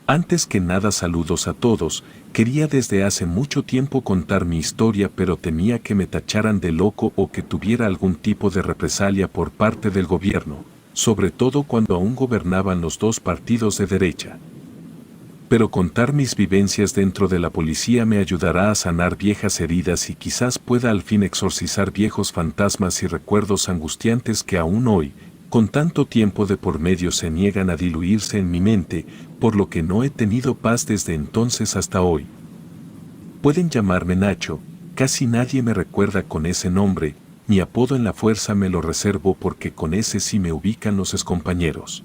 Antes que nada, saludos a todos. Quería desde hace mucho tiempo contar mi historia, pero temía que me tacharan de loco o que tuviera algún tipo de represalia por parte del gobierno, sobre todo cuando aún gobernaban los dos partidos de derecha. Pero contar mis vivencias dentro de la policía me ayudará a sanar viejas heridas y quizás pueda al fin exorcizar viejos fantasmas y recuerdos angustiantes que aún hoy, con tanto tiempo de por medio, se niegan a diluirse en mi mente, por lo que no he tenido paz desde entonces hasta hoy. Pueden llamarme Nacho, casi nadie me recuerda con ese nombre, mi apodo en la fuerza me lo reservo porque con ese sí me ubican los excompañeros.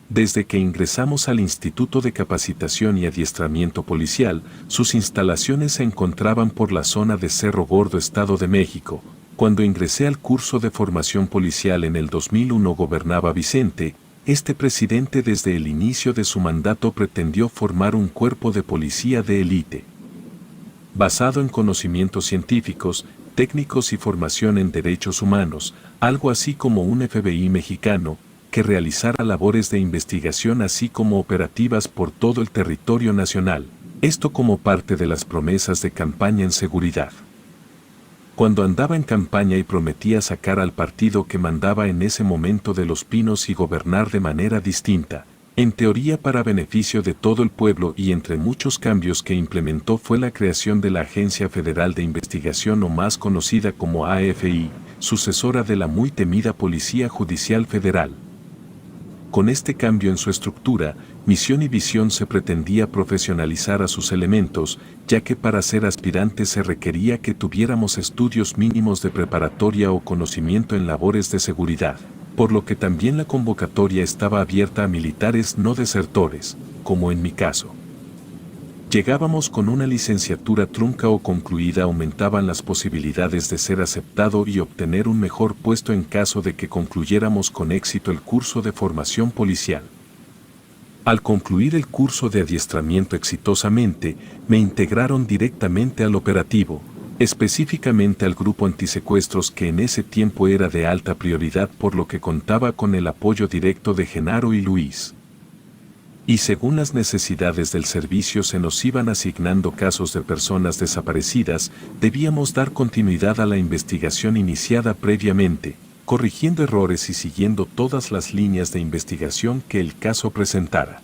Desde que ingresamos al Instituto de Capacitación y Adiestramiento Policial, sus instalaciones se encontraban por la zona de Cerro Gordo, Estado de México. Cuando ingresé al curso de formación policial en el 2001 gobernaba Vicente. Este presidente desde el inicio de su mandato pretendió formar un cuerpo de policía de élite, basado en conocimientos científicos, técnicos y formación en derechos humanos, algo así como un FBI mexicano, que realizara labores de investigación así como operativas por todo el territorio nacional, esto como parte de las promesas de campaña en seguridad. Cuando andaba en campaña y prometía sacar al partido que mandaba en ese momento de Los Pinos y gobernar de manera distinta, en teoría para beneficio de todo el pueblo, y entre muchos cambios que implementó fue la creación de la Agencia Federal de Investigación, o más conocida como AFI, sucesora de la muy temida Policía Judicial Federal. Con este cambio en su estructura, misión y visión se pretendía profesionalizar a sus elementos, ya que para ser aspirantes se requería que tuviéramos estudios mínimos de preparatoria o conocimiento en labores de seguridad, por lo que también la convocatoria estaba abierta a militares no desertores, como en mi caso. Llegábamos con una licenciatura trunca o concluida, aumentaban las posibilidades de ser aceptado y obtener un mejor puesto en caso de que concluyéramos con éxito el curso de formación policial. Al concluir el curso de adiestramiento exitosamente, me integraron directamente al operativo, específicamente al grupo antisecuestros, que en ese tiempo era de alta prioridad, por lo que contaba con el apoyo directo de Genaro y Luis. Y según las necesidades del servicio se nos iban asignando casos de personas desaparecidas, debíamos dar continuidad a la investigación iniciada previamente, corrigiendo errores y siguiendo todas las líneas de investigación que el caso presentara.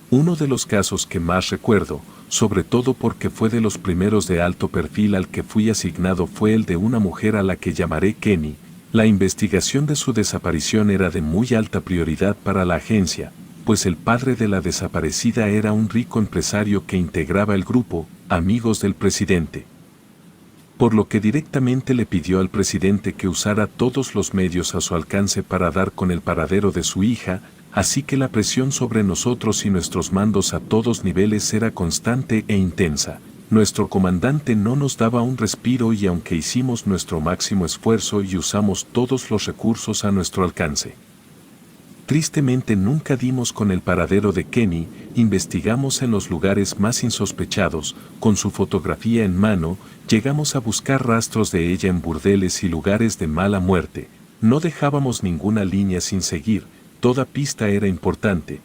Uno de los casos que más recuerdo, sobre todo porque fue de los primeros de alto perfil al que fui asignado, fue el de una mujer a la que llamaré Kenny. La investigación de su desaparición era de muy alta prioridad para la agencia, pues el padre de la desaparecida era un rico empresario que integraba el grupo Amigos del Presidente. Por lo que directamente le pidió al presidente que usara todos los medios a su alcance para dar con el paradero de su hija, así que la presión sobre nosotros y nuestros mandos a todos niveles era constante e intensa. Nuestro comandante no nos daba un respiro, y aunque hicimos nuestro máximo esfuerzo y usamos todos los recursos a nuestro alcance, tristemente nunca dimos con el paradero de Kenny. Investigamos en los lugares más insospechados, con su fotografía en mano, llegamos a buscar rastros de ella en burdeles y lugares de mala muerte. No dejábamos ninguna línea sin seguir, toda pista era importante.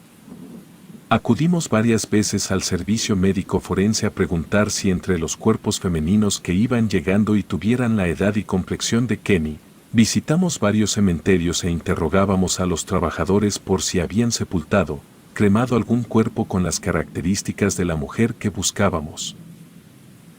Acudimos varias veces al servicio médico forense a preguntar si entre los cuerpos femeninos que iban llegando y tuvieran la edad y complexión de Kenny. Visitamos varios cementerios e interrogábamos a los trabajadores por si habían sepultado, cremado algún cuerpo con las características de la mujer que buscábamos.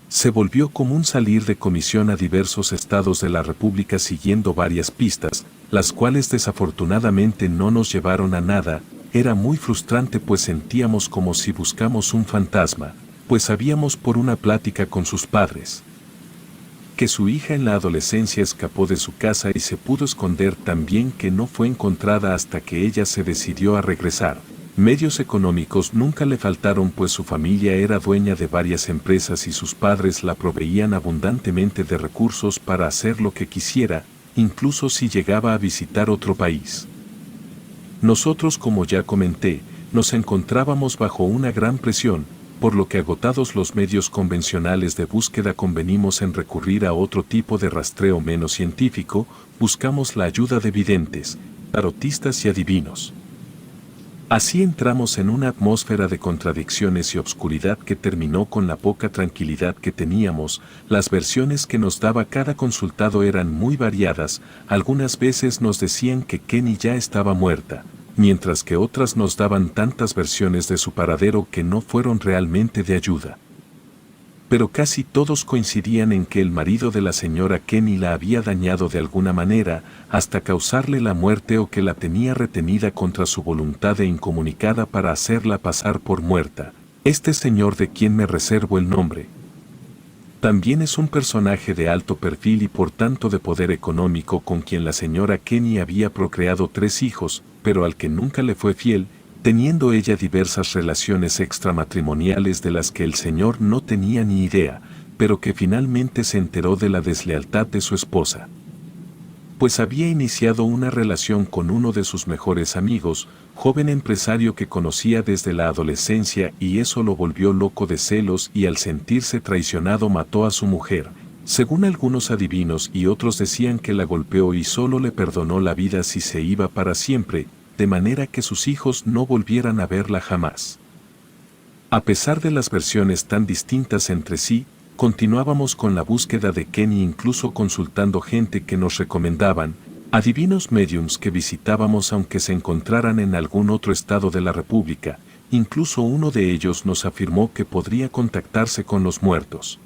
Se volvió común salir de comisión a diversos estados de la República siguiendo varias pistas, las cuales desafortunadamente no nos llevaron a nada. Era muy frustrante, pues sentíamos como si buscamos un fantasma, pues sabíamos por una plática con sus padres que su hija en la adolescencia escapó de su casa y se pudo esconder tan bien que no fue encontrada hasta que ella se decidió a regresar. Medios económicos nunca le faltaron, pues su familia era dueña de varias empresas y sus padres la proveían abundantemente de recursos para hacer lo que quisiera, incluso si llegaba a visitar otro país. Nosotros, como ya comenté, nos encontrábamos bajo una gran presión, por lo que, agotados los medios convencionales de búsqueda, convenimos en recurrir a otro tipo de rastreo menos científico. Buscamos la ayuda de videntes, tarotistas y adivinos. Así entramos en una atmósfera de contradicciones y obscuridad que terminó con la poca tranquilidad que teníamos. Las versiones que nos daba cada consultado eran muy variadas. Algunas veces nos decían que Kenny ya estaba muerta, mientras que otras nos daban tantas versiones de su paradero que no fueron realmente de ayuda. Pero casi todos coincidían en que el marido de la señora Kenny la había dañado de alguna manera, hasta causarle la muerte, o que la tenía retenida contra su voluntad e incomunicada para hacerla pasar por muerta. Este señor, de quien me reservo el nombre, también es un personaje de alto perfil y por tanto de poder económico, con quien la señora Kenny había procreado 3 hijos, pero al que nunca le fue fiel, teniendo ella diversas relaciones extramatrimoniales de las que el señor no tenía ni idea, pero que finalmente se enteró de la deslealtad de su esposa. Pues había iniciado una relación con uno de sus mejores amigos, joven empresario que conocía desde la adolescencia, y eso lo volvió loco de celos, y al sentirse traicionado mató a su mujer. Según algunos adivinos, y otros decían que la golpeó y solo le perdonó la vida si se iba para siempre, de manera que sus hijos no volvieran a verla jamás. A pesar de las versiones tan distintas entre sí, continuábamos con la búsqueda de Kenny, incluso consultando gente que nos recomendaban, adivinos mediums que visitábamos aunque se encontraran en algún otro estado de la República. Incluso uno de ellos nos afirmó que podría contactarse con los muertos.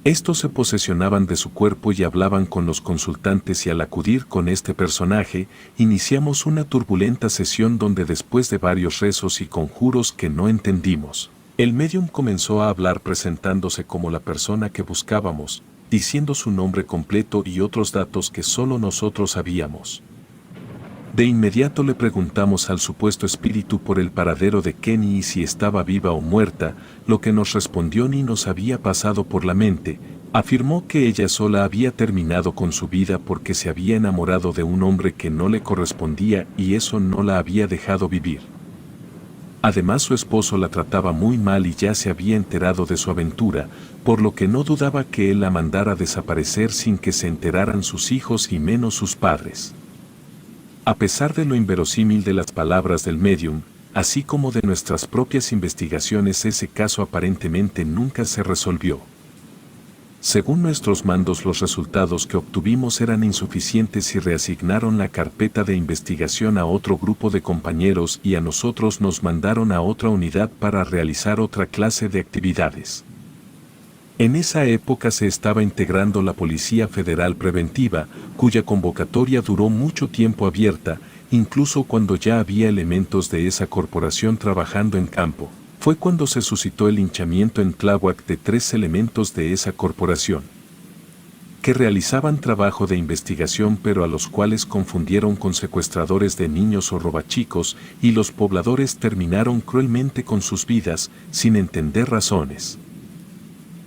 Estos se posesionaban de su cuerpo y hablaban con los consultantes, y al acudir con este personaje, iniciamos una turbulenta sesión donde, después de varios rezos y conjuros que no entendimos, el medium comenzó a hablar presentándose como la persona que buscábamos, diciendo su nombre completo y otros datos que solo nosotros sabíamos. De inmediato le preguntamos al supuesto espíritu por el paradero de Kenny y si estaba viva o muerta. Lo que nos respondió ni nos había pasado por la mente. Afirmó que ella sola había terminado con su vida porque se había enamorado de un hombre que no le correspondía y eso no la había dejado vivir. Además, su esposo la trataba muy mal y ya se había enterado de su aventura, por lo que no dudaba que él la mandara desaparecer sin que se enteraran sus hijos y menos sus padres. A pesar de lo inverosímil de las palabras del medium, así como de nuestras propias investigaciones, ese caso aparentemente nunca se resolvió. Según nuestros mandos, los resultados que obtuvimos eran insuficientes y reasignaron la carpeta de investigación a otro grupo de compañeros y a nosotros nos mandaron a otra unidad para realizar otra clase de actividades. En esa época se estaba integrando la Policía Federal Preventiva, cuya convocatoria duró mucho tiempo abierta, incluso cuando ya había elementos de esa corporación trabajando en campo. Fue cuando se suscitó el linchamiento en Tláhuac de 3 elementos de esa corporación, que realizaban trabajo de investigación pero a los cuales confundieron con secuestradores de niños o robachicos, y los pobladores terminaron cruelmente con sus vidas, sin entender razones.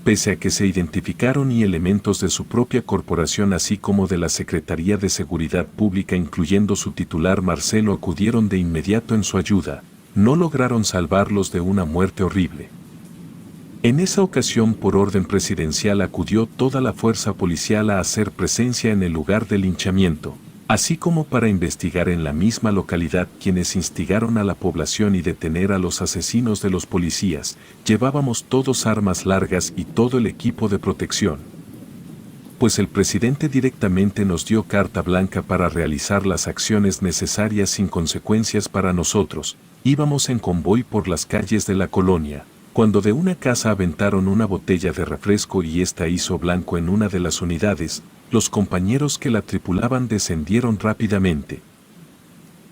Pese a que se identificaron y elementos de su propia corporación así como de la Secretaría de Seguridad Pública, incluyendo su titular Marcelo, acudieron de inmediato en su ayuda, no lograron salvarlos de una muerte horrible. En esa ocasión, por orden presidencial, acudió toda la fuerza policial a hacer presencia en el lugar del linchamiento, así como para investigar en la misma localidad quienes instigaron a la población y detener a los asesinos de los policías. Llevábamos todos armas largas y todo el equipo de protección, pues el presidente directamente nos dio carta blanca para realizar las acciones necesarias sin consecuencias para nosotros. Íbamos en convoy por las calles de la colonia, cuando de una casa aventaron una botella de refresco y esta hizo blanco en una de las unidades. Los compañeros que la tripulaban descendieron rápidamente.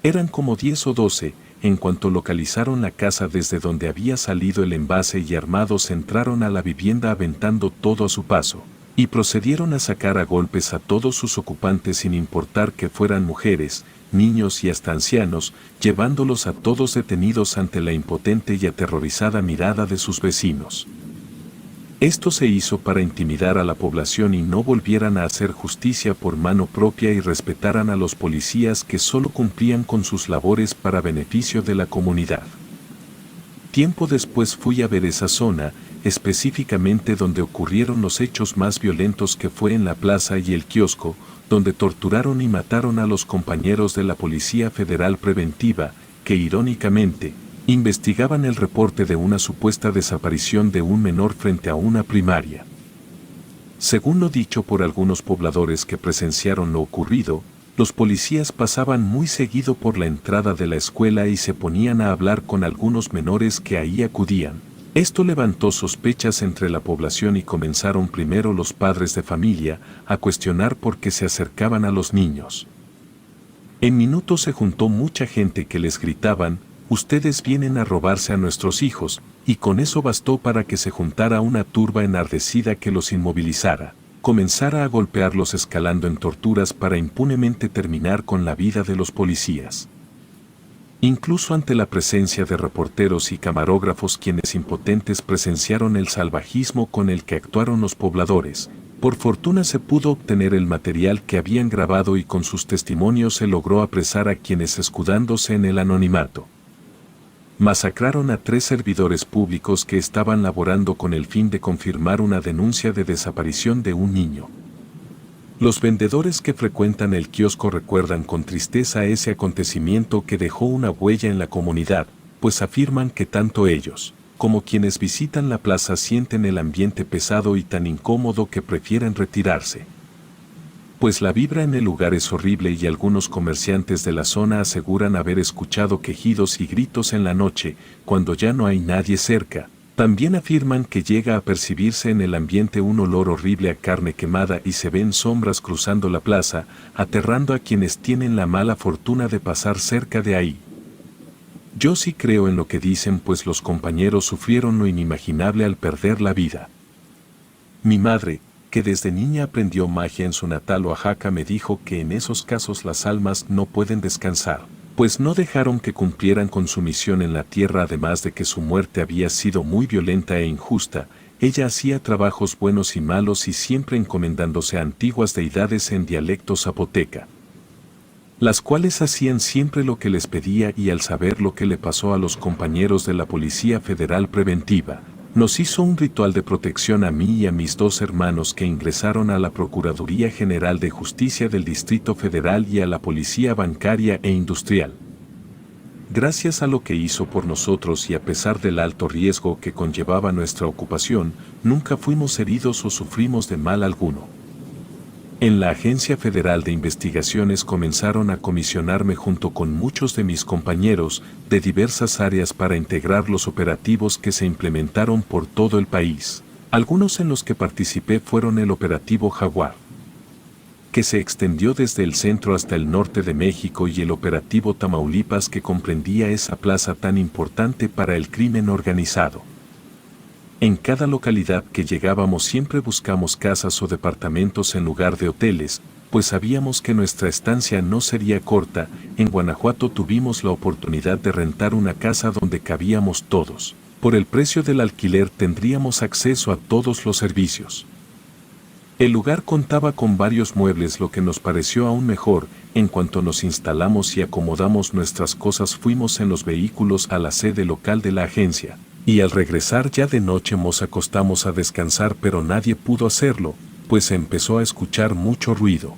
Eran como 10 o 12, en cuanto localizaron la casa desde donde había salido el envase, y armados entraron a la vivienda aventando todo a su paso, y procedieron a sacar a golpes a todos sus ocupantes sin importar que fueran mujeres, niños y hasta ancianos, llevándolos a todos detenidos ante la impotente y aterrorizada mirada de sus vecinos. Esto se hizo para intimidar a la población y no volvieran a hacer justicia por mano propia y respetaran a los policías que solo cumplían con sus labores para beneficio de la comunidad. Tiempo después fui a ver esa zona, específicamente donde ocurrieron los hechos más violentos, que fue en la plaza y el kiosco, donde torturaron y mataron a los compañeros de la Policía Federal Preventiva, que irónicamente, investigaban el reporte de una supuesta desaparición de un menor frente a una primaria. Según lo dicho por algunos pobladores que presenciaron lo ocurrido, los policías pasaban muy seguido por la entrada de la escuela y se ponían a hablar con algunos menores que ahí acudían. Esto levantó sospechas entre la población y comenzaron primero los padres de familia a cuestionar por qué se acercaban a los niños. En minutos se juntó mucha gente que les gritaban: ustedes vienen a robarse a nuestros hijos, y con eso bastó para que se juntara una turba enardecida que los inmovilizara, comenzara a golpearlos escalando en torturas para impunemente terminar con la vida de los policías. Incluso ante la presencia de reporteros y camarógrafos quienes impotentes presenciaron el salvajismo con el que actuaron los pobladores, por fortuna se pudo obtener el material que habían grabado y con sus testimonios se logró apresar a quienes escudándose en el anonimato. Masacraron a 3 servidores públicos que estaban laborando con el fin de confirmar una denuncia de desaparición de un niño. Los vendedores que frecuentan el kiosco recuerdan con tristeza ese acontecimiento que dejó una huella en la comunidad, pues afirman que tanto ellos, como quienes visitan la plaza sienten el ambiente pesado y tan incómodo que prefieren retirarse. Pues la vibra en el lugar es horrible y algunos comerciantes de la zona aseguran haber escuchado quejidos y gritos en la noche, cuando ya no hay nadie cerca. También afirman que llega a percibirse en el ambiente un olor horrible a carne quemada y se ven sombras cruzando la plaza, aterrando a quienes tienen la mala fortuna de pasar cerca de ahí. Yo sí creo en lo que dicen, pues los compañeros sufrieron lo inimaginable al perder la vida. Mi madre, que desde niña aprendió magia en su natal Oaxaca, me dijo que en esos casos las almas no pueden descansar, pues no dejaron que cumplieran con su misión en la tierra. Además de que su muerte había sido muy violenta e injusta, ella hacía trabajos buenos y malos y siempre encomendándose a antiguas deidades en dialecto zapoteca, las cuales hacían siempre lo que les pedía. Y al saber lo que le pasó a los compañeros de la Policía Federal Preventiva, nos hizo un ritual de protección a mí y a mis 2 hermanos que ingresaron a la Procuraduría General de Justicia del Distrito Federal y a la Policía Bancaria e Industrial. Gracias a lo que hizo por nosotros y a pesar del alto riesgo que conllevaba nuestra ocupación, nunca fuimos heridos o sufrimos de mal alguno. En la Agencia Federal de Investigaciones comenzaron a comisionarme junto con muchos de mis compañeros de diversas áreas para integrar los operativos que se implementaron por todo el país. Algunos en los que participé fueron el Operativo Jaguar, que se extendió desde el centro hasta el norte de México, y el Operativo Tamaulipas, que comprendía esa plaza tan importante para el crimen organizado. En cada localidad que llegábamos siempre buscamos casas o departamentos en lugar de hoteles, pues sabíamos que nuestra estancia no sería corta. En Guanajuato tuvimos la oportunidad de rentar una casa donde cabíamos todos. Por el precio del alquiler tendríamos acceso a todos los servicios. El lugar contaba con varios muebles, lo que nos pareció aún mejor. En cuanto nos instalamos y acomodamos nuestras cosas, fuimos en los vehículos a la sede local de la agencia. Y al regresar ya de noche nos acostamos a descansar, pero nadie pudo hacerlo, pues se empezó a escuchar mucho ruido.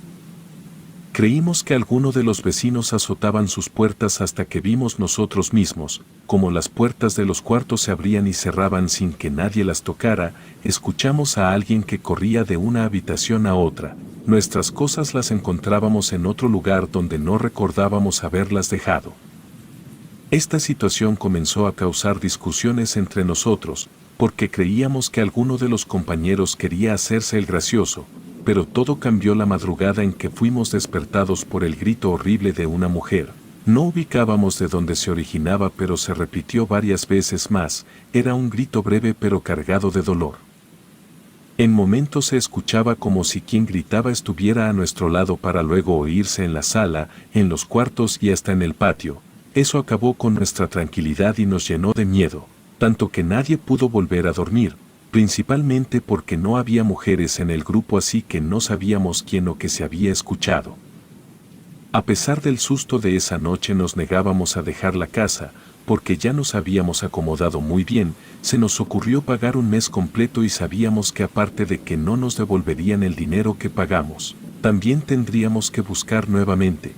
Creímos que alguno de los vecinos azotaban sus puertas hasta que vimos nosotros mismos, como las puertas de los cuartos se abrían y cerraban sin que nadie las tocara. Escuchamos a alguien que corría de una habitación a otra. Nuestras cosas las encontrábamos en otro lugar donde no recordábamos haberlas dejado. Esta situación comenzó a causar discusiones entre nosotros, porque creíamos que alguno de los compañeros quería hacerse el gracioso, pero todo cambió la madrugada en que fuimos despertados por el grito horrible de una mujer. No ubicábamos de dónde se originaba, pero se repitió varias veces más. Era un grito breve pero cargado de dolor. En momentos se escuchaba como si quien gritaba estuviera a nuestro lado, para luego oírse en la sala, en los cuartos y hasta en el patio. Eso acabó con nuestra tranquilidad y nos llenó de miedo, tanto que nadie pudo volver a dormir, principalmente porque no había mujeres en el grupo, así que no sabíamos quién o qué se había escuchado. A pesar del susto de esa noche nos negábamos a dejar la casa, porque ya nos habíamos acomodado muy bien. Se nos ocurrió pagar un mes completo y sabíamos que aparte de que no nos devolverían el dinero que pagamos, también tendríamos que buscar nuevamente.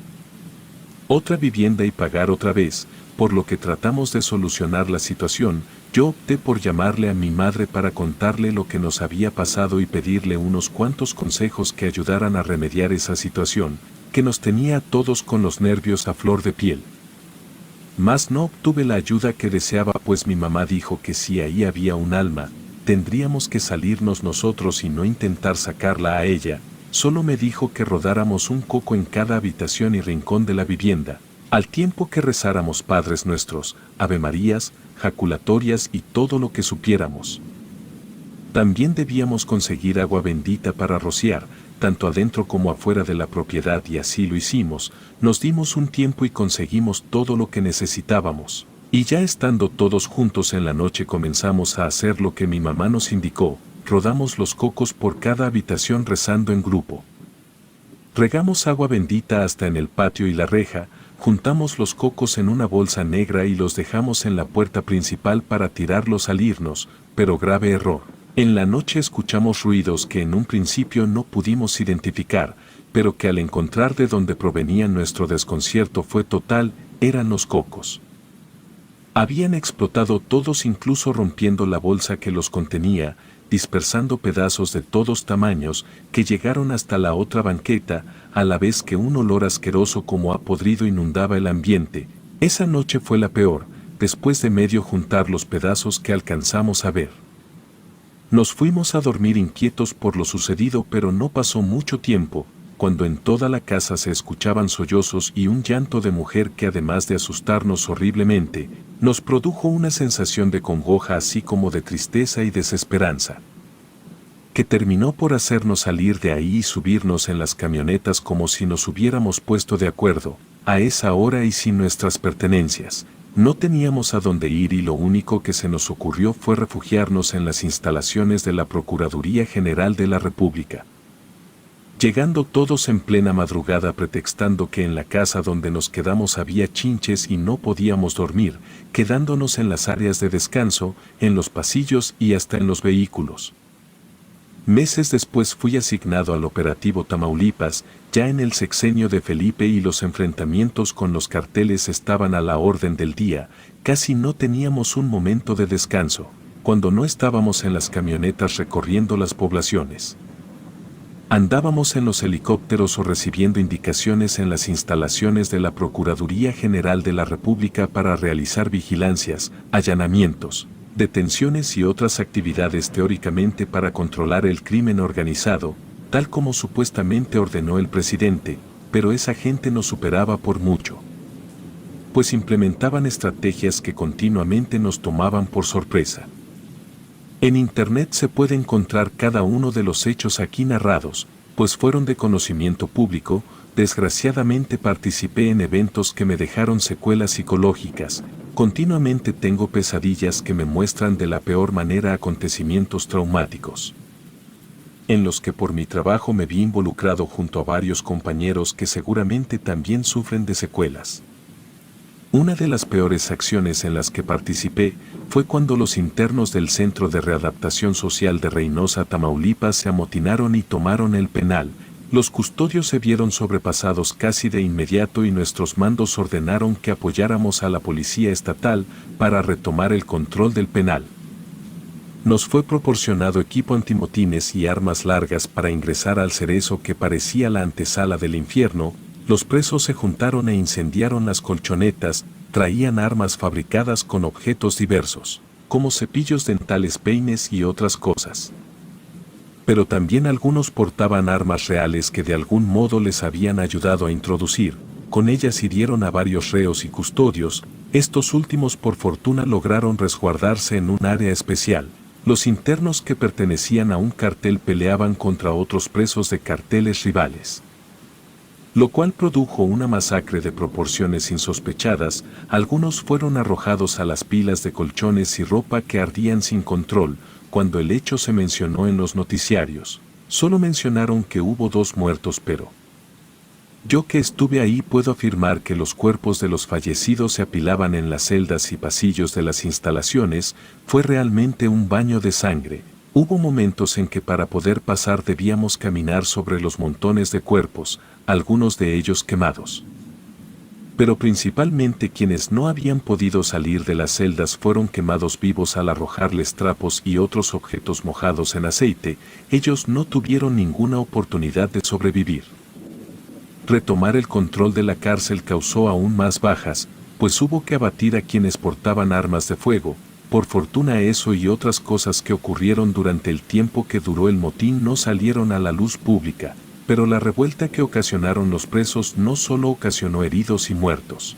otra vivienda y pagar otra vez, por lo que tratamos de solucionar la situación. Yo opté por llamarle a mi madre para contarle lo que nos había pasado y pedirle unos cuantos consejos que ayudaran a remediar esa situación, que nos tenía a todos con los nervios a flor de piel. Mas no obtuve la ayuda que deseaba, pues mi mamá dijo que si ahí había un alma, tendríamos que salirnos nosotros y no intentar sacarla a ella. Solo me dijo que rodáramos un coco en cada habitación y rincón de la vivienda, al tiempo que rezáramos Padres Nuestros, Ave Marías, jaculatorias y todo lo que supiéramos. También debíamos conseguir agua bendita para rociar, tanto adentro como afuera de la propiedad, y así lo hicimos. Nos dimos un tiempo y conseguimos todo lo que necesitábamos. Y ya estando todos juntos en la noche comenzamos a hacer lo que mi mamá nos indicó, rodamos los cocos por cada habitación rezando en grupo. Regamos agua bendita hasta en el patio y la reja, juntamos los cocos en una bolsa negra y los dejamos en la puerta principal para tirarlos al irnos, pero grave error. En la noche escuchamos ruidos que en un principio no pudimos identificar, pero que al encontrar de dónde provenían nuestro desconcierto fue total, eran los cocos. Habían explotado todos, incluso rompiendo la bolsa que los contenía, dispersando pedazos de todos tamaños que llegaron hasta la otra banqueta, a la vez que un olor asqueroso como a podrido inundaba el ambiente. Esa noche fue la peor, después de medio juntar los pedazos que alcanzamos a ver. Nos fuimos a dormir inquietos por lo sucedido, pero no pasó mucho tiempo, cuando en toda la casa se escuchaban sollozos y un llanto de mujer que, además de asustarnos horriblemente, nos produjo una sensación de congoja así como de tristeza y desesperanza, que terminó por hacernos salir de ahí y subirnos en las camionetas como si nos hubiéramos puesto de acuerdo, a esa hora y sin nuestras pertenencias. No teníamos a dónde ir y lo único que se nos ocurrió fue refugiarnos en las instalaciones de la Procuraduría General de la República. Llegando todos en plena madrugada pretextando que en la casa donde nos quedamos había chinches y no podíamos dormir, quedándonos en las áreas de descanso, en los pasillos y hasta en los vehículos. Meses después fui asignado al operativo Tamaulipas, ya en el sexenio de Felipe, y los enfrentamientos con los carteles estaban a la orden del día. Casi no teníamos un momento de descanso, cuando no estábamos en las camionetas recorriendo las poblaciones. Andábamos en los helicópteros o recibiendo indicaciones en las instalaciones de la Procuraduría General de la República para realizar vigilancias, allanamientos, detenciones y otras actividades teóricamente para controlar el crimen organizado, tal como supuestamente ordenó el presidente, pero esa gente nos superaba por mucho, pues implementaban estrategias que continuamente nos tomaban por sorpresa. En Internet se puede encontrar cada uno de los hechos aquí narrados, pues fueron de conocimiento público. Desgraciadamente participé en eventos que me dejaron secuelas psicológicas. Continuamente tengo pesadillas que me muestran de la peor manera acontecimientos traumáticos, en los que por mi trabajo me vi involucrado junto a varios compañeros que seguramente también sufren de secuelas. Una de las peores acciones en las que participé fue cuando los internos del Centro de Readaptación Social de Reynosa, Tamaulipas, se amotinaron y tomaron el penal. Los custodios se vieron sobrepasados casi de inmediato y nuestros mandos ordenaron que apoyáramos a la policía estatal para retomar el control del penal. Nos fue proporcionado equipo antimotines y armas largas para ingresar al cerezo que parecía la antesala del infierno. Los presos se juntaron e incendiaron las colchonetas. Traían armas fabricadas con objetos diversos, como cepillos dentales, peines y otras cosas. Pero también algunos portaban armas reales que de algún modo les habían ayudado a introducir. Con ellas hirieron a varios reos y custodios. Estos últimos por fortuna lograron resguardarse en un área especial. Los internos que pertenecían a un cartel peleaban contra otros presos de carteles rivales, lo cual produjo una masacre de proporciones insospechadas. Algunos fueron arrojados a las pilas de colchones y ropa que ardían sin control. Cuando el hecho se mencionó en los noticiarios, solo mencionaron que hubo 2 muertos, pero yo que estuve ahí puedo afirmar que los cuerpos de los fallecidos se apilaban en las celdas y pasillos de las instalaciones. Fue realmente un baño de sangre. Hubo momentos en que para poder pasar debíamos caminar sobre los montones de cuerpos, algunos de ellos quemados. Pero principalmente quienes no habían podido salir de las celdas fueron quemados vivos al arrojarles trapos y otros objetos mojados en aceite. Ellos no tuvieron ninguna oportunidad de sobrevivir. Retomar el control de la cárcel causó aún más bajas, pues hubo que abatir a quienes portaban armas de fuego. Por fortuna eso y otras cosas que ocurrieron durante el tiempo que duró el motín no salieron a la luz pública, pero la revuelta que ocasionaron los presos no solo ocasionó heridos y muertos.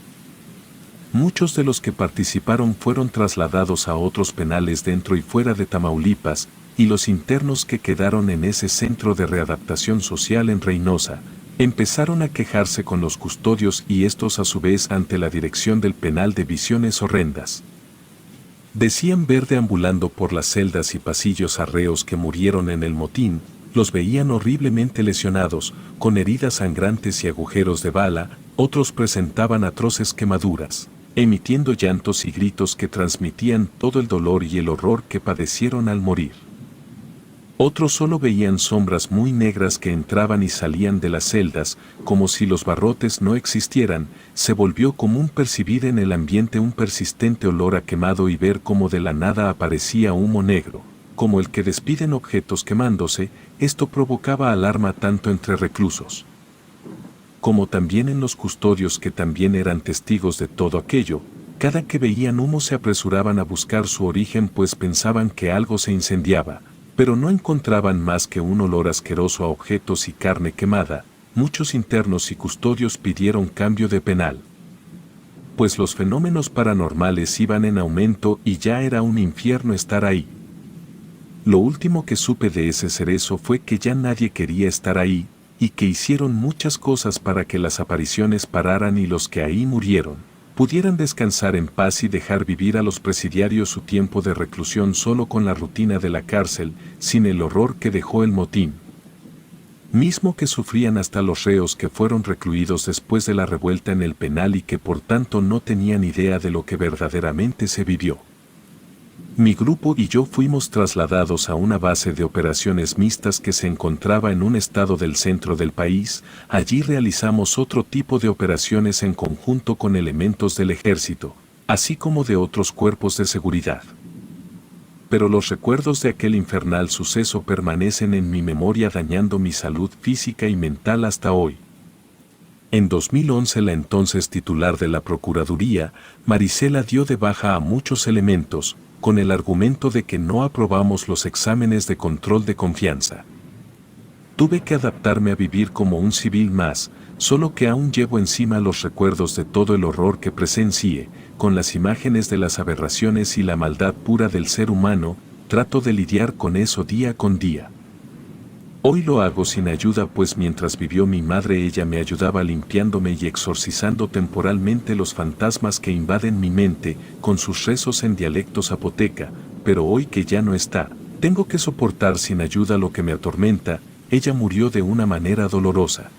Muchos de los que participaron fueron trasladados a otros penales dentro y fuera de Tamaulipas, y los internos que quedaron en ese centro de readaptación social en Reynosa, empezaron a quejarse con los custodios y estos a su vez ante la dirección del penal de visiones horrendas. Decían ver deambulando por las celdas y pasillos a reos que murieron en el motín, los veían horriblemente lesionados, con heridas sangrantes y agujeros de bala, otros presentaban atroces quemaduras, emitiendo llantos y gritos que transmitían todo el dolor y el horror que padecieron al morir. Otros solo veían sombras muy negras que entraban y salían de las celdas, como si los barrotes no existieran. Se volvió común percibir en el ambiente un persistente olor a quemado y ver cómo de la nada aparecía humo negro, como el que despiden objetos quemándose. Esto provocaba alarma tanto entre reclusos como también en los custodios, que también eran testigos de todo aquello. Cada que veían humo se apresuraban a buscar su origen, pues pensaban que algo se incendiaba, pero no encontraban más que un olor asqueroso a objetos y carne quemada. Muchos internos y custodios pidieron cambio de penal, pues los fenómenos paranormales iban en aumento y ya era un infierno estar ahí. Lo último que supe de ese cerezo fue que ya nadie quería estar ahí, y que hicieron muchas cosas para que las apariciones pararan y los que ahí murieron pudieran descansar en paz y dejar vivir a los presidiarios su tiempo de reclusión solo con la rutina de la cárcel, sin el horror que dejó el motín, mismo que sufrían hasta los reos que fueron recluidos después de la revuelta en el penal y que por tanto no tenían idea de lo que verdaderamente se vivió. Mi grupo y yo fuimos trasladados a una base de operaciones mixtas que se encontraba en un estado del centro del país. Allí realizamos otro tipo de operaciones en conjunto con elementos del ejército, así como de otros cuerpos de seguridad. Pero los recuerdos de aquel infernal suceso permanecen en mi memoria, dañando mi salud física y mental hasta hoy. En 2011 la entonces titular de la Procuraduría, Marisela, dio de baja a muchos elementos, con el argumento de que no aprobamos los exámenes de control de confianza. Tuve que adaptarme a vivir como un civil más, solo que aún llevo encima los recuerdos de todo el horror que presencié, con las imágenes de las aberraciones y la maldad pura del ser humano. Trato de lidiar con eso día con día. Hoy lo hago sin ayuda, pues mientras vivió mi madre ella me ayudaba limpiándome y exorcizando temporalmente los fantasmas que invaden mi mente con sus rezos en dialecto zapoteca, pero hoy que ya no está, tengo que soportar sin ayuda lo que me atormenta. Ella murió de una manera dolorosa.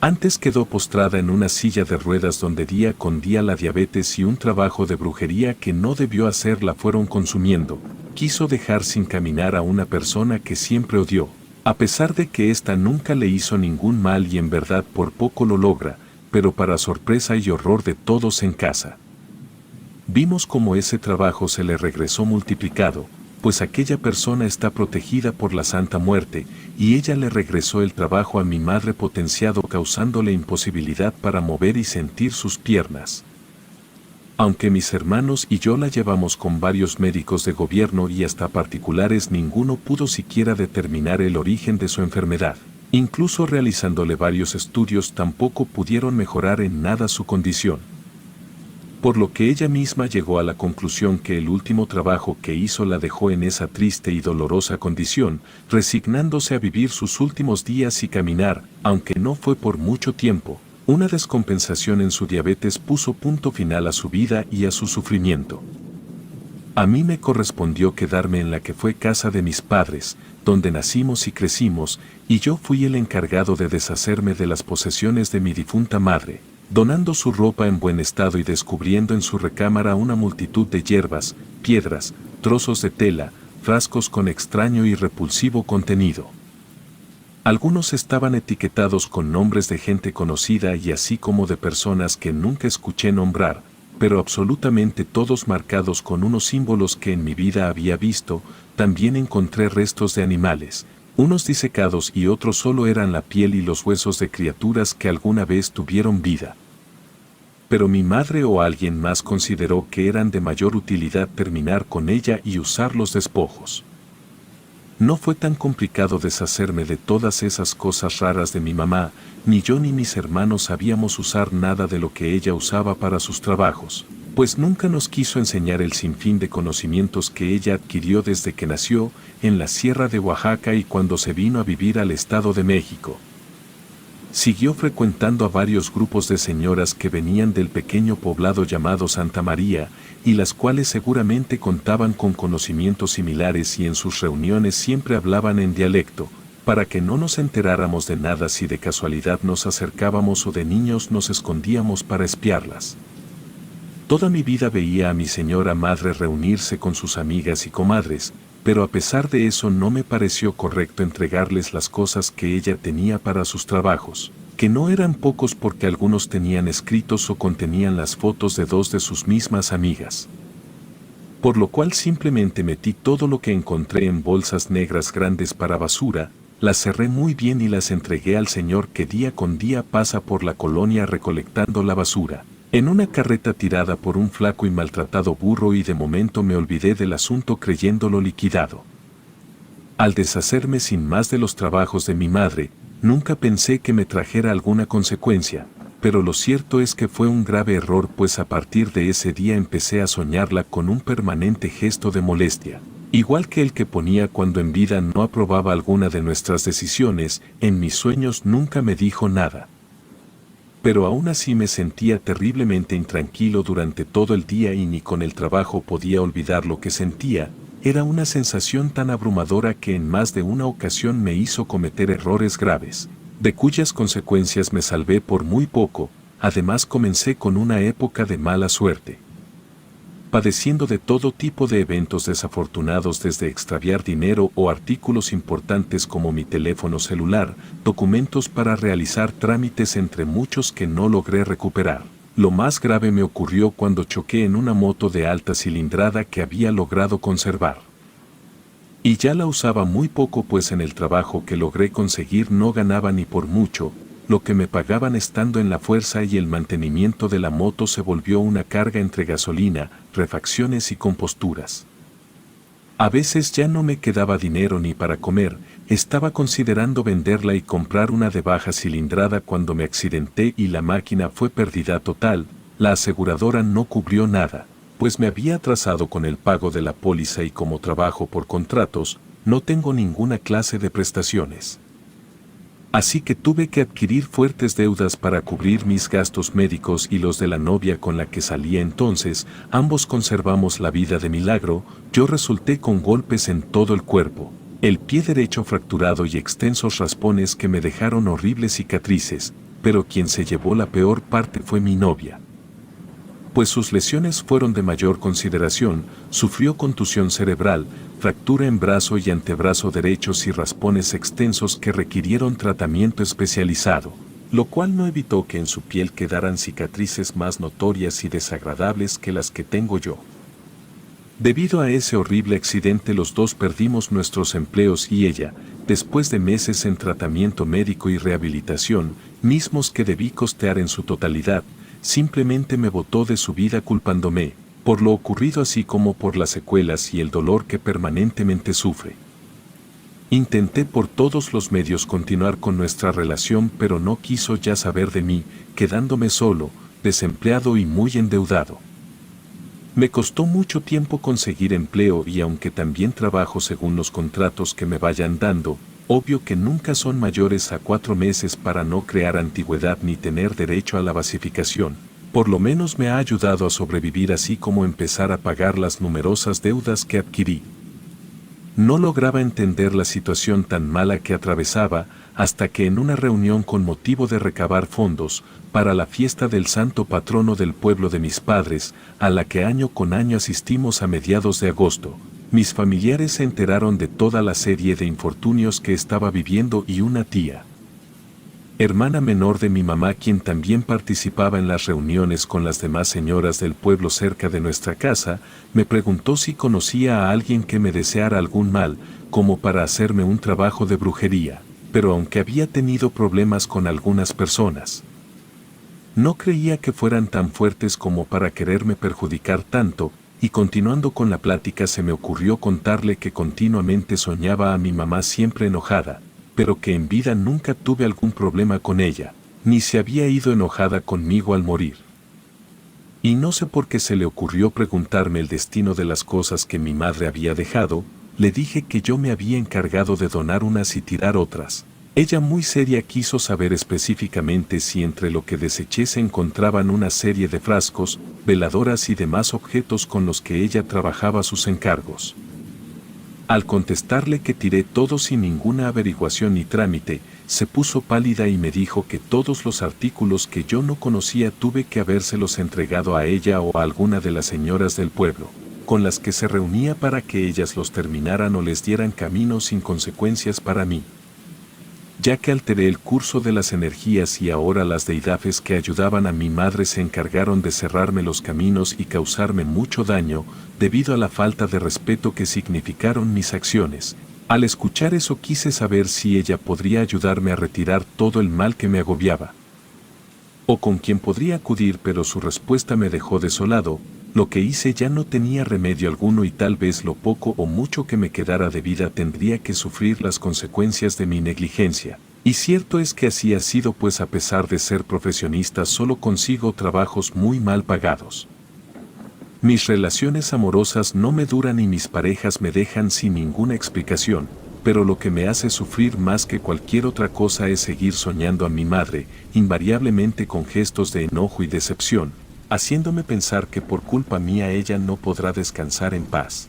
Antes quedó postrada en una silla de ruedas donde día con día la diabetes y un trabajo de brujería que no debió hacer la fueron consumiendo. Quiso dejar sin caminar a una persona que siempre odió, a pesar de que ésta nunca le hizo ningún mal y en verdad por poco lo logra, pero para sorpresa y horror de todos en casa. Vimos cómo ese trabajo se le regresó multiplicado, pues aquella persona está protegida por la Santa Muerte, y ella le regresó el trabajo a mi madre potenciado, causándole imposibilidad para mover y sentir sus piernas. Aunque mis hermanos y yo la llevamos con varios médicos de gobierno y hasta particulares, ninguno pudo siquiera determinar el origen de su enfermedad. Incluso realizándole varios estudios tampoco pudieron mejorar en nada su condición. Por lo que ella misma llegó a la conclusión que el último trabajo que hizo la dejó en esa triste y dolorosa condición, resignándose a vivir sus últimos días y caminar, aunque no fue por mucho tiempo. Una descompensación en su diabetes puso punto final a su vida y a su sufrimiento. A mí me correspondió quedarme en la que fue casa de mis padres, donde nacimos y crecimos, y yo fui el encargado de deshacerme de las posesiones de mi difunta madre, donando su ropa en buen estado y descubriendo en su recámara una multitud de hierbas, piedras, trozos de tela, frascos con extraño y repulsivo contenido. Algunos estaban etiquetados con nombres de gente conocida y así como de personas que nunca escuché nombrar, pero absolutamente todos marcados con unos símbolos que en mi vida había visto. También encontré restos de animales, unos disecados y otros solo eran la piel y los huesos de criaturas que alguna vez tuvieron vida. Pero mi madre o alguien más consideró que eran de mayor utilidad terminar con ella y usar los despojos. No fue tan complicado deshacerme de todas esas cosas raras de mi mamá, ni yo ni mis hermanos sabíamos usar nada de lo que ella usaba para sus trabajos, pues nunca nos quiso enseñar el sinfín de conocimientos que ella adquirió desde que nació en la Sierra de Oaxaca y cuando se vino a vivir al Estado de México. Siguió frecuentando a varios grupos de señoras que venían del pequeño poblado llamado Santa María, y las cuales seguramente contaban con conocimientos similares y en sus reuniones siempre hablaban en dialecto, para que no nos enteráramos de nada si de casualidad nos acercábamos o de niños nos escondíamos para espiarlas. Toda mi vida veía a mi señora madre reunirse con sus amigas y comadres, pero a pesar de eso no me pareció correcto entregarles las cosas que ella tenía para sus trabajos, que no eran pocos porque algunos tenían escritos o contenían las fotos de dos de sus mismas amigas. Por lo cual simplemente metí todo lo que encontré en bolsas negras grandes para basura, las cerré muy bien y las entregué al señor que día con día pasa por la colonia recolectando la basura, en una carreta tirada por un flaco y maltratado burro, y de momento me olvidé del asunto creyéndolo liquidado. Al deshacerme sin más de los trabajos de mi madre, nunca pensé que me trajera alguna consecuencia, pero lo cierto es que fue un grave error, pues a partir de ese día empecé a soñarla con un permanente gesto de molestia, igual que el que ponía cuando en vida no aprobaba alguna de nuestras decisiones. En mis sueños nunca me dijo nada, pero aún así me sentía terriblemente intranquilo durante todo el día y ni con el trabajo podía olvidar lo que sentía. Era una sensación tan abrumadora que en más de una ocasión me hizo cometer errores graves, de cuyas consecuencias me salvé por muy poco. Además comencé con una época de mala suerte, padeciendo de todo tipo de eventos desafortunados, desde extraviar dinero o artículos importantes como mi teléfono celular, documentos para realizar trámites, entre muchos que no logré recuperar. Lo más grave me ocurrió cuando choqué en una moto de alta cilindrada que había logrado conservar. Y ya la usaba muy poco, pues en el trabajo que logré conseguir no ganaba ni por mucho lo que me pagaban estando en la fuerza, y el mantenimiento de la moto se volvió una carga entre gasolina, refacciones y composturas. A veces ya no me quedaba dinero ni para comer. Estaba considerando venderla y comprar una de baja cilindrada cuando me accidenté y la máquina fue pérdida total. La aseguradora no cubrió nada, pues me había atrasado con el pago de la póliza y como trabajo por contratos, no tengo ninguna clase de prestaciones. Así que tuve que adquirir fuertes deudas para cubrir mis gastos médicos y los de la novia con la que salía entonces. Ambos conservamos la vida de milagro. Yo resulté con golpes en todo el cuerpo, el pie derecho fracturado y extensos raspones que me dejaron horribles cicatrices, pero quien se llevó la peor parte fue mi novia, pues sus lesiones fueron de mayor consideración. Sufrió contusión cerebral, fractura en brazo y antebrazo derechos y raspones extensos que requirieron tratamiento especializado, lo cual no evitó que en su piel quedaran cicatrices más notorias y desagradables que las que tengo yo. Debido a ese horrible accidente los dos perdimos nuestros empleos y ella, después de meses en tratamiento médico y rehabilitación, mismos que debí costear en su totalidad, simplemente me botó de su vida culpándome por lo ocurrido, así como por las secuelas y el dolor que permanentemente sufre. Intenté por todos los medios continuar con nuestra relación, pero no quiso ya saber de mí, quedándome solo, desempleado y muy endeudado. Me costó mucho tiempo conseguir empleo y aunque también trabajo según los contratos que me vayan dando, obvio que nunca son mayores a 4 meses para no crear antigüedad ni tener derecho a la basificación. Por lo menos me ha ayudado a sobrevivir, así como empezar a pagar las numerosas deudas que adquirí. No lograba entender la situación tan mala que atravesaba, hasta que en una reunión con motivo de recabar fondos para la fiesta del santo patrono del pueblo de mis padres, a la que año con año asistimos a mediados de agosto, Mis familiares se enteraron de toda la serie de infortunios que estaba viviendo y una tía, hermana menor de mi mamá, quien también participaba en las reuniones con las demás señoras del pueblo cerca de nuestra casa, me preguntó si conocía a alguien que me deseara algún mal, como para hacerme un trabajo de brujería, pero aunque había tenido problemas con algunas personas, no creía que fueran tan fuertes como para quererme perjudicar tanto, y continuando con la plática se me ocurrió contarle que continuamente soñaba a mi mamá siempre enojada, pero que en vida nunca tuve algún problema con ella, ni se había ido enojada conmigo al morir. Y no sé por qué se le ocurrió preguntarme el destino de las cosas que mi madre había dejado. Le dije que yo me había encargado de donar unas y tirar otras. Ella muy seria quiso saber específicamente si entre lo que deseché se encontraban una serie de frascos, veladoras y demás objetos con los que ella trabajaba sus encargos. Al contestarle que tiré todo sin ninguna averiguación ni trámite, se puso pálida y me dijo que todos los artículos que yo no conocía tuve que habérselos entregado a ella o a alguna de las señoras del pueblo, con las que se reunía para que ellas los terminaran o les dieran camino sin consecuencias para mí, ya que alteré el curso de las energías y ahora las deidades que ayudaban a mi madre se encargaron de cerrarme los caminos y causarme mucho daño, debido a la falta de respeto que significaron mis acciones. Al escuchar eso quise saber si ella podría ayudarme a retirar todo el mal que me agobiaba, o con quién podría acudir, pero su respuesta me dejó desolado. Lo que hice ya no tenía remedio alguno y tal vez lo poco o mucho que me quedara de vida tendría que sufrir las consecuencias de mi negligencia. Y cierto es que así ha sido, pues a pesar de ser profesionista solo consigo trabajos muy mal pagados. Mis relaciones amorosas no me duran y mis parejas me dejan sin ninguna explicación, pero lo que me hace sufrir más que cualquier otra cosa es seguir soñando a mi madre, invariablemente con gestos de enojo y decepción, haciéndome pensar que por culpa mía ella no podrá descansar en paz.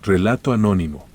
Relato anónimo.